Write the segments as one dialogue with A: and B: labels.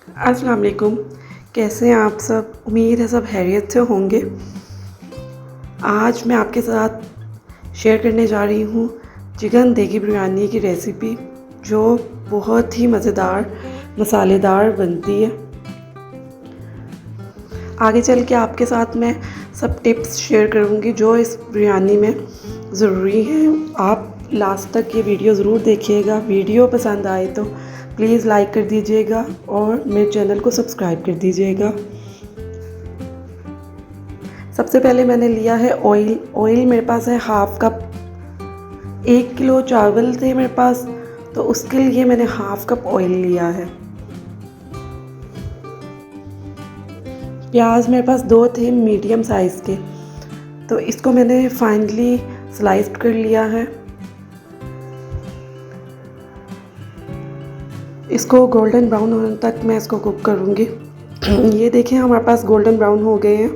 A: अस्सलाम वालेकुम। कैसे हैं आप सब? उम्मीद है सब खैरियत से होंगे। आज मैं आपके साथ शेयर करने जा रही हूँ चिकन देगी बिरयानी की रेसिपी, जो बहुत ही मज़ेदार मसालेदार बनती है। आगे चल के आपके साथ मैं सब टिप्स शेयर करूँगी जो इस बिरयानी में ज़रूरी हैं। आप लास्ट तक ये वीडियो ज़रूर देखिएगा। वीडियो पसंद आए तो प्लीज़ लाइक कर दीजिएगा और मेरे चैनल को सब्सक्राइब कर दीजिएगा। सबसे पहले मैंने लिया है ऑयल मेरे पास है हाफ़ कप। 1 किलो चावल थे मेरे पास, तो उसके लिए मैंने हाफ़ कप ऑयल लिया है। प्याज मेरे पास 2 थे मीडियम साइज़ के, तो इसको मैंने फाइनली स्लाइस्ड कर लिया है। इसको गोल्डन ब्राउन होने तक मैं इसको कुक करूँगी। ये देखिए हमारे पास गोल्डन ब्राउन हो गए हैं।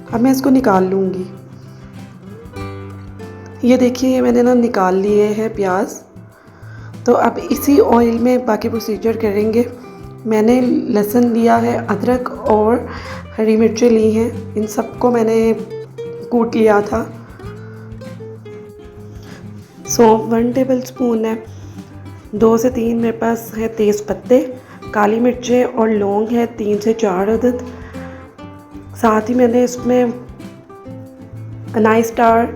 A: अब मैं इसको निकाल लूँगी। ये देखिए मैंने ना निकाल लिए हैं प्याज। तो अब इसी ऑयल में बाकी प्रोसीजर करेंगे। मैंने लहसुन लिया है, अदरक और हरी मिर्चें ली हैं। इन सबको मैंने कूट लिया था। सौंफ 1 टेबल स्पून है। 2 से 3 मेरे पास है तेज़ पत्ते, काली मिर्चें और लौंग है 3 से 4 अदद। साथ ही मैंने इसमें अनाई स्टार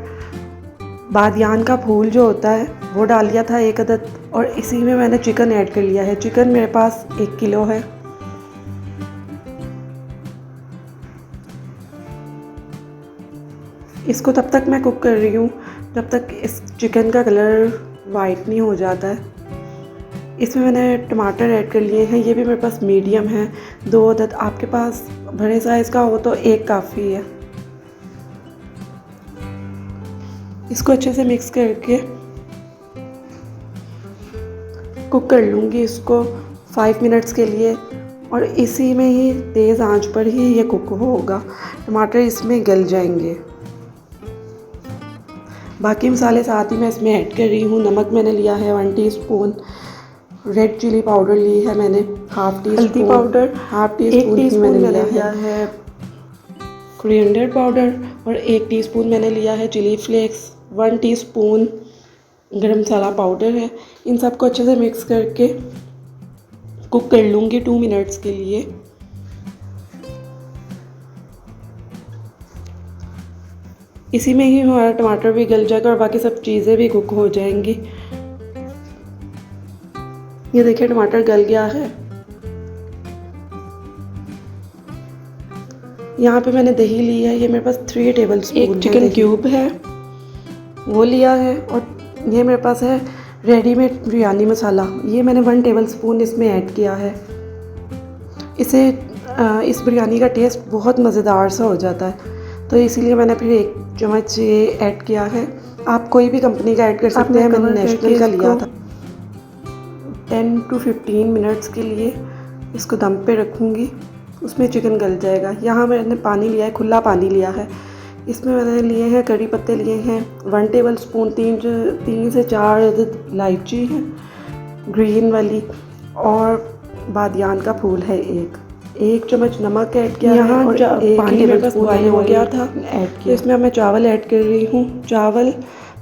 A: बादियान का फूल जो होता है वो डाल लिया था 1 अदद, और इसी में मैंने चिकन ऐड कर लिया है। चिकन मेरे पास 1 किलो है। इसको तब तक मैं कुक कर रही हूँ जब तक इस चिकन का कलर वाइट नहीं हो जाता है। इसमें मैंने टमाटर ऐड कर लिए हैं। ये भी मेरे पास मीडियम है, 2 अदद। आपके पास बड़े साइज़ का हो तो 1 काफ़ी है। इसको अच्छे से मिक्स करके कुक कर लूँगी इसको 5 मिनट्स के लिए, और इसी में ही तेज़ आंच पर ही ये कुक होगा। टमाटर इसमें गल जाएंगे। बाकी मसाले साथ ही मैं इसमें ऐड कर रही हूँ। नमक मैंने लिया है 1 टीस्पून, रेड चिली पाउडर ली है मैंने हाफ़ टी स्पून, हल्दी powder half tea spoon, 1 teaspoon मैंने लिया है कोरिएंडर पाउडर, और 1 टीस्पून मैंने लिया है चिली फ्लेक्स, 1 टीस्पून गरम मसाला पाउडर है। इन सबको अच्छे से मिक्स करके कुक कर लूँगी 2 मिनट्स के लिए। इसी में ही हमारा टमाटर भी गल जाएगा और बाकी सब चीज़ें भी कुक हो जाएंगी। ये देखिए टमाटर गल गया है। यहाँ पे मैंने दही ली है। ये मेरे पास 3 टेबल स्पून, एक चिकन क्यूब है वो लिया है, और ये मेरे पास है रेडीमेड बिरयानी मसाला। ये मैंने 1 टेबल स्पून इसमें ऐड किया है। इसे इस बिरयानी का टेस्ट बहुत मज़ेदार सा हो जाता है, तो इसीलिए मैंने फिर 1 चम्मच ये ऐड किया है। आप कोई भी कंपनी का ऐड कर सकते हैं। मैंने नेशनल का लिया था। 10 to 15 मिनट्स के लिए इसको दम पे रखूँगी, उसमें चिकन गल जाएगा। यहाँ मैंने पानी लिया है, खुला पानी लिया है। इसमें मैंने लिए हैं करी पत्ते लिए हैं 1 टेबल स्पून, 3 से 4 अदद इलायची है ग्रीन वाली, और बादियान का फूल है 1 चम्मच नमक ऐड किया है, और पानी मेरे पास बॉयल हो गया था ऐड किया। इसमें मैं चावल ऐड कर रही हूँ। चावल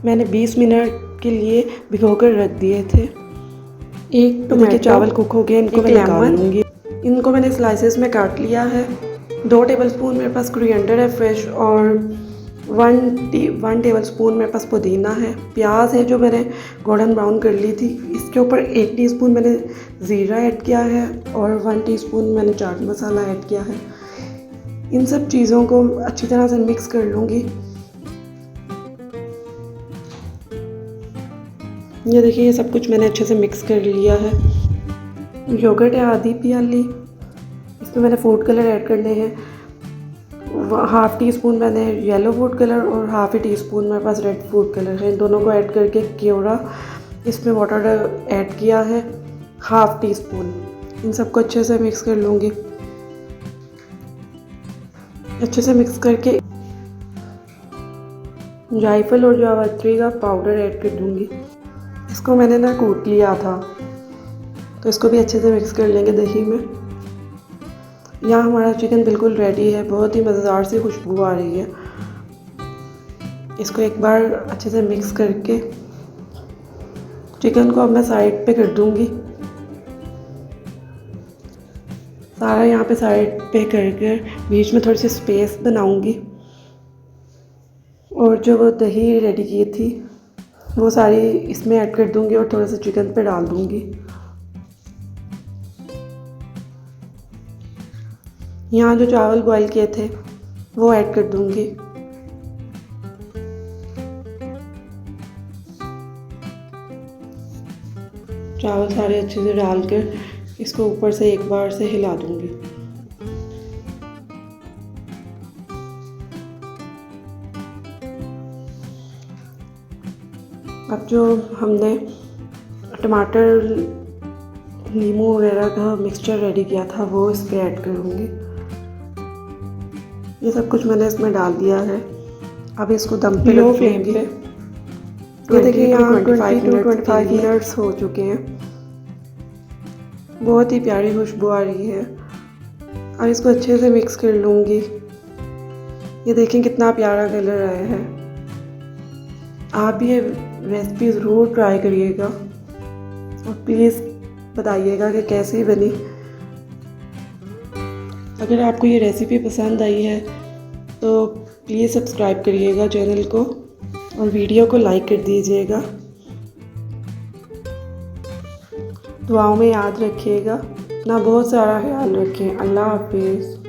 A: मैंने 20 मिनट के लिए भिगो कर रख दिए थे। 1 टमाटर चावल कुक हो गए, इनको मैं निकाल लूँगी। इनको मैंने स्लाइसेस में काट लिया है। 2 टेबल स्पून मेरे पास कोरिएंडर है फ्रेश, और 1 टेबल स्पून मेरे पास पुदीना है। प्याज है जो मैंने गोल्डन ब्राउन कर ली थी। इसके ऊपर 1 टीस्पून मैंने ज़ीरा ऐड किया है, और 1 टीस्पून मैंने चाट मसाला ऐड किया है। इन सब चीज़ों को अच्छी तरह से मिक्स कर लूँगी। ये देखिए ये सब कुछ मैंने अच्छे से मिक्स कर लिया है। योगर्ट है आधी प्याली। इसमें मैंने फूड कलर ऐड करने हैं। हाफ़ टी स्पून मैंने येलो फूड कलर, और हाफ़ टी स्पून मेरे पास रेड फूड कलर है। इन दोनों को ऐड करके क्योरा इसमें वाटर ऐड किया है हाफ़ टी स्पून। इन सबको अच्छे से मिक्स कर लूँगी। अच्छे से मिक्स करके जायफल और जावित्री का पाउडर ऐड कर दूँगी। इसको मैंने ना कूट लिया था, तो इसको भी अच्छे से मिक्स कर लेंगे दही में। यहाँ हमारा चिकन बिल्कुल रेडी है, बहुत ही मज़ेदार सी खुशबू आ रही है। इसको एक बार अच्छे से मिक्स करके चिकन को अब मैं साइड पे कर दूँगी। सारा यहाँ पे साइड पे करके बीच में थोड़ी सी स्पेस बनाऊँगी और जो वो दही रेडी की थी वो सारी इसमें ऐड कर दूँगी और थोड़ा सा चिकन पे डाल दूँगी। यहाँ जो चावल बॉईल किए थे वो ऐड कर दूँगी। चावल सारे अच्छे से डालकर इसको ऊपर से एक बार से हिला दूँगी। अब जो हमने टमाटर नींबू वगैरह का मिक्सचर रेडी किया था वो इस पर ऐड करूँगी। ये सब कुछ मैंने इसमें डाल दिया है। अब इसको दम पे लो फ्लेम पे। ये देखिए यहाँ 25 मिनट्स हो चुके हैं। बहुत ही प्यारी खुशबू आ रही है। अब इसको अच्छे से मिक्स कर लूँगी। ये देखें कितना प्यारा कलर आया है। आप ये रेसिपी ज़रूर ट्राई करिएगा और प्लीज़ बताइएगा कि कैसी बनी। अगर आपको ये रेसिपी पसंद आई है तो प्लीज़ सब्सक्राइब करिएगा चैनल को और वीडियो को लाइक कर दीजिएगा। दुआओं में याद रखिएगा। अपना बहुत सारा ख्याल रखें। अल्लाह हाफिज़।